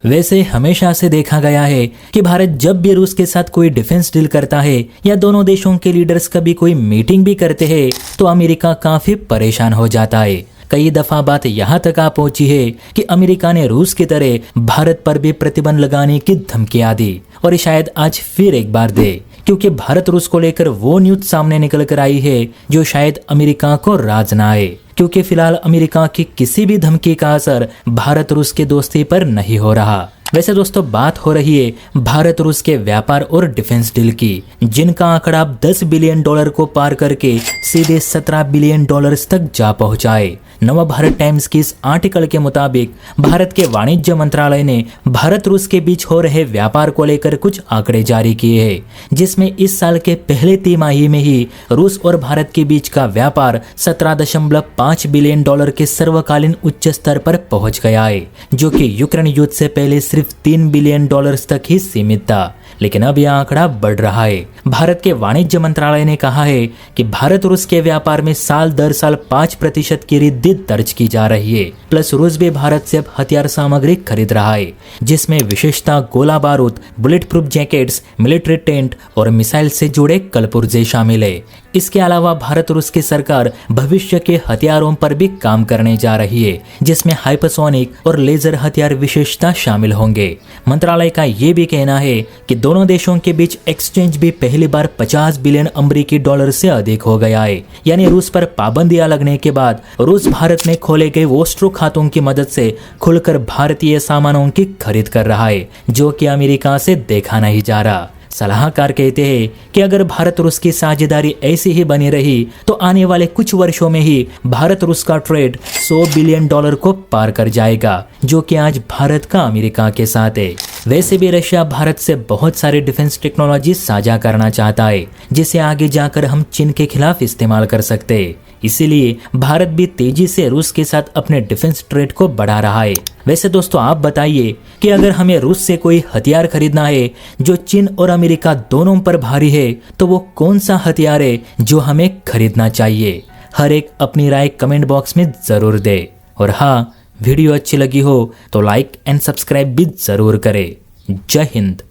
वैसे हमेशा से देखा गया है कि भारत जब भी रूस के साथ कोई डिफेंस डील करता है या दोनों देशों के लीडर्स कभी कोई मीटिंग भी करते हैं तो अमेरिका काफी परेशान हो जाता है। कई दफा बात यहाँ तक आ पहुंची है कि अमेरिका ने रूस की तरह भारत पर भी प्रतिबंध लगाने की धमकियां दी और शायद आज फिर एक बार दे, क्योंकि भारत रूस को लेकर वो न्यूज सामने निकल कर आई है जो शायद अमेरिका को राज ना आए, क्योंकि फिलहाल अमेरिका की किसी भी धमकी का असर भारत रूस की दोस्ती पर नहीं हो रहा। वैसे दोस्तों बात हो रही है भारत रूस के व्यापार और डिफेंस डील की, जिनका आंकड़ा $10 बिलियन को पार करके सीधे $17 बिलियन तक जा पहुंचा है। नव भारत टाइम्स की इस आर्टिकल के मुताबिक भारत के वाणिज्य मंत्रालय ने भारत रूस के बीच हो रहे व्यापार को लेकर कुछ आंकड़े जारी किए हैं, जिसमें इस साल के पहले तिमाही में ही रूस और भारत के बीच का व्यापार $17.5 बिलियन के सर्वकालीन उच्च स्तर पर पहुंच गया है, जो कि यूक्रेन युद्ध से पहले सिर्फ $3 बिलियन तक ही सीमित था। लेकिन अब यह आंकड़ा बढ़ रहा है। भारत के वाणिज्य मंत्रालय ने कहा है कि भारत रूस के व्यापार में साल दर साल 5% की वृद्धि दर्ज की जा रही है। प्लस रूस भी भारत से अब हथियार सामग्री खरीद रहा है, जिसमें विशेषता गोला बारूद, bullet proof jackets, military tent और मिसाइल से जुड़े कलपुर्जे शामिल है। इसके अलावा भारत रूस की सरकार भविष्य के हथियारों पर भी काम करने जा रही है, जिसमें हाइपरसोनिक और लेजर हथियार विशेषता शामिल होंगे। मंत्रालय का ये भी कहना है कि दोनों देशों के बीच एक्सचेंज भी पहली बार $50 बिलियन अमेरिकी डॉलर से अधिक हो गया है। यानी रूस पर पाबंदियां लगने के बाद रूस भारत में खोले गए वोस्ट्रो खातों की मदद से खुलकर भारतीय सामानों की खरीद कर रहा है, जो कि अमेरिका से देखा नहीं जा रहा। सलाहकार कहते हैं कि अगर भारत रूस की साझेदारी ऐसी ही बनी रही तो आने वाले कुछ वर्षों में ही भारत रूस का ट्रेड $100 बिलियन को पार कर जाएगा, जो कि आज भारत का अमेरिका के साथ है। वैसे भी रशिया भारत से बहुत सारी डिफेंस टेक्नोलॉजी साझा करना चाहता है, जिसे आगे जाकर हम चीन के खिलाफ इस्तेमाल कर सकते हैं। इसीलिए भारत भी तेजी से रूस के साथ अपने डिफेंस ट्रेड को बढ़ा रहा है। वैसे दोस्तों आप बताइए कि अगर हमें रूस से कोई हथियार खरीदना है जो चीन और अमेरिका दोनों पर भारी है, तो वो कौन सा हथियार है जो हमें खरीदना चाहिए? हर एक अपनी राय कमेंट बॉक्स में जरूर दे। और हाँ, वीडियो अच्छी लगी हो तो लाइक एंड सब्सक्राइब भी जरूर करें। जय हिंद।